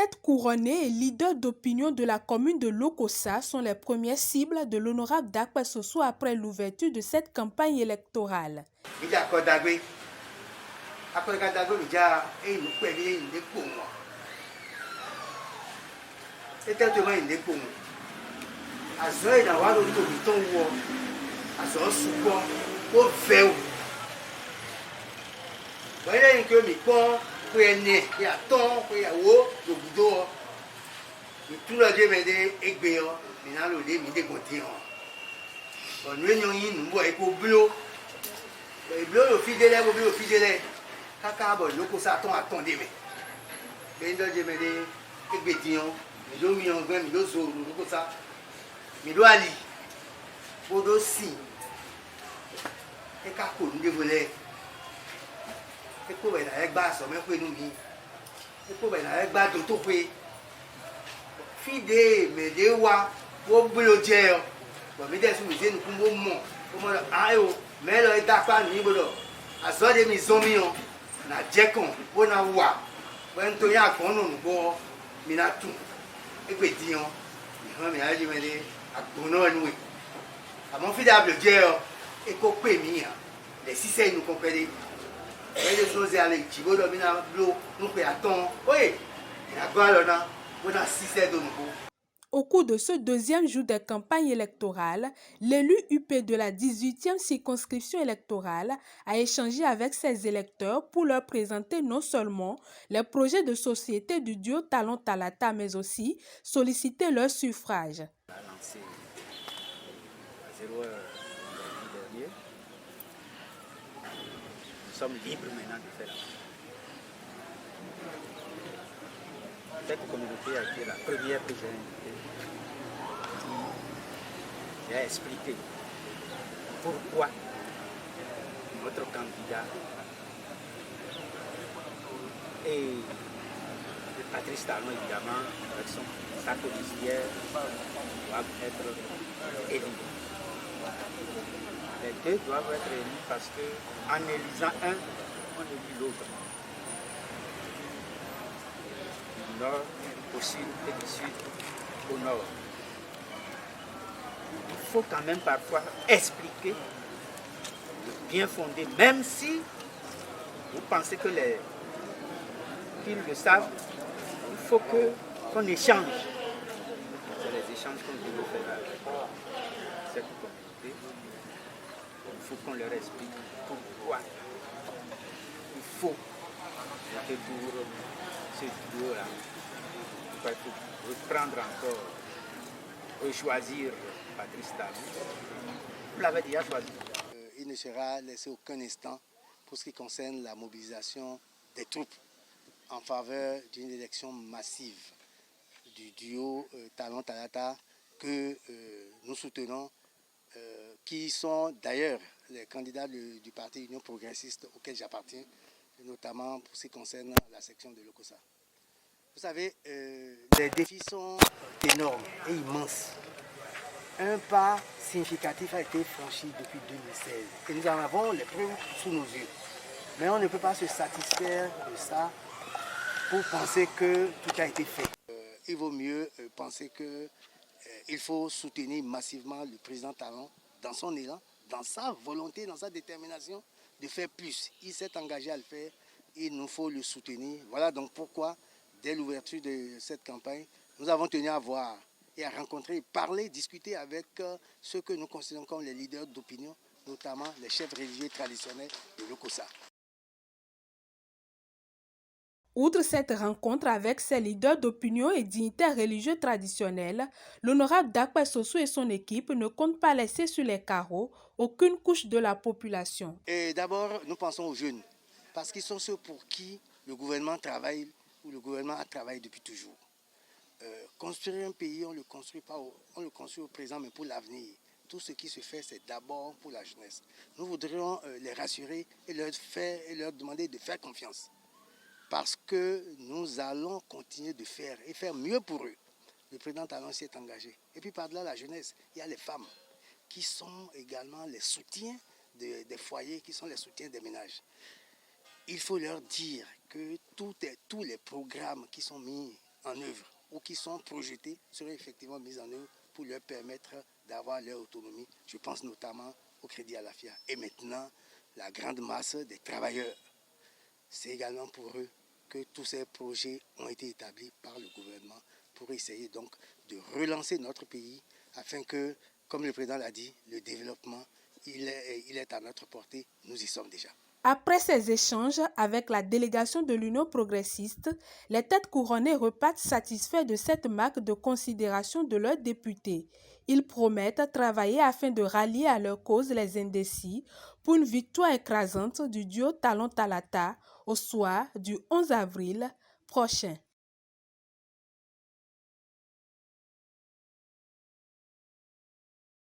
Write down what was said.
têtes couronnées et leaders d'opinion de la commune de Lokossa sont les premières cibles de l'honorable Dakpe Soso après l'ouverture de cette campagne électorale. Au cours de ce deuxième jour de campagne électorale, l'élu UP de la 18e circonscription électorale a échangé avec ses électeurs pour leur présenter non seulement les projets de société du duo Talon Talata, mais aussi solliciter leur suffrage. Lancé à 0 heure vendredi dernier. Nous sommes libres maintenant de faire la campagne. Cette communauté a été la première que j'ai invitée. J'ai expliqué pourquoi notre candidat et Patrice Talon, évidemment, avec sa colistière, doivent être élus. Les deux doivent être élus parce qu'en élisant un, on élit l'autre. Du nord au sud et du sud au nord. Il faut quand même parfois expliquer le bien fondé, même si vous pensez que qu'ils le savent, il faut qu'on échange. C'est les échanges qu'on doit faire avec cette communauté. Il faut qu'on leur explique pourquoi il faut voter pour ce duo-là. Il faut reprendre encore, choisir Patrice Talon. Vous l'avez déjà choisi. Il ne sera laissé aucun instant pour ce qui concerne la mobilisation des troupes en faveur d'une élection massive du duo Talon Talata que nous soutenons, qui sont d'ailleurs les candidats du parti Union progressiste auquel j'appartiens, notamment pour ce qui concerne la section de Lokossa. Vous savez, les défis sont énormes et immenses. Un pas significatif a été franchi depuis 2016 et nous en avons les preuves sous nos yeux. Mais on ne peut pas se satisfaire de ça pour penser que tout a été fait. Il vaut mieux penser qu'il faut soutenir massivement le président Talon dans son élan, dans sa volonté, dans sa détermination de faire plus. Il s'est engagé à le faire, il nous faut le soutenir. Voilà donc pourquoi, dès l'ouverture de cette campagne, nous avons tenu à voir et à rencontrer, parler, discuter avec ceux que nous considérons comme les leaders d'opinion, notamment les chefs religieux traditionnels de Lokossa. Outre cette rencontre avec ses leaders d'opinion et dignitaires religieux traditionnels, l'honorable Dakpe Soso et son équipe ne comptent pas laisser sur les carreaux aucune couche de la population. D'abord, nous pensons aux jeunes, parce qu'ils sont ceux pour qui le gouvernement travaille, ou le gouvernement a travaillé depuis toujours. Construire un pays, on ne le construit pas, on le construit au présent, mais pour l'avenir. Tout ce qui se fait, c'est d'abord pour la jeunesse. Nous voudrions les rassurer et leur demander de faire confiance. Parce que nous allons continuer de faire et faire mieux pour eux. Le président Talon s'y est engagé. Et puis par-delà la jeunesse, il y a les femmes qui sont également les soutiens des foyers, qui sont les soutiens des ménages. Il faut leur dire que tous les programmes qui sont mis en œuvre ou qui sont projetés seraient effectivement mis en œuvre pour leur permettre d'avoir leur autonomie. Je pense notamment au crédit à la FIA. Et maintenant, la grande masse des travailleurs, c'est également pour eux que tous ces projets ont été établis par le gouvernement pour essayer donc de relancer notre pays afin que, comme le président l'a dit, le développement, il est à notre portée, nous y sommes déjà. Après ces échanges avec la délégation de l'Union progressiste, les têtes couronnées repartent satisfaits de cette marque de considération de leurs députés. Ils promettent travailler afin de rallier à leur cause les indécis pour une victoire écrasante du duo Talon Talata au soir du 11 avril prochain.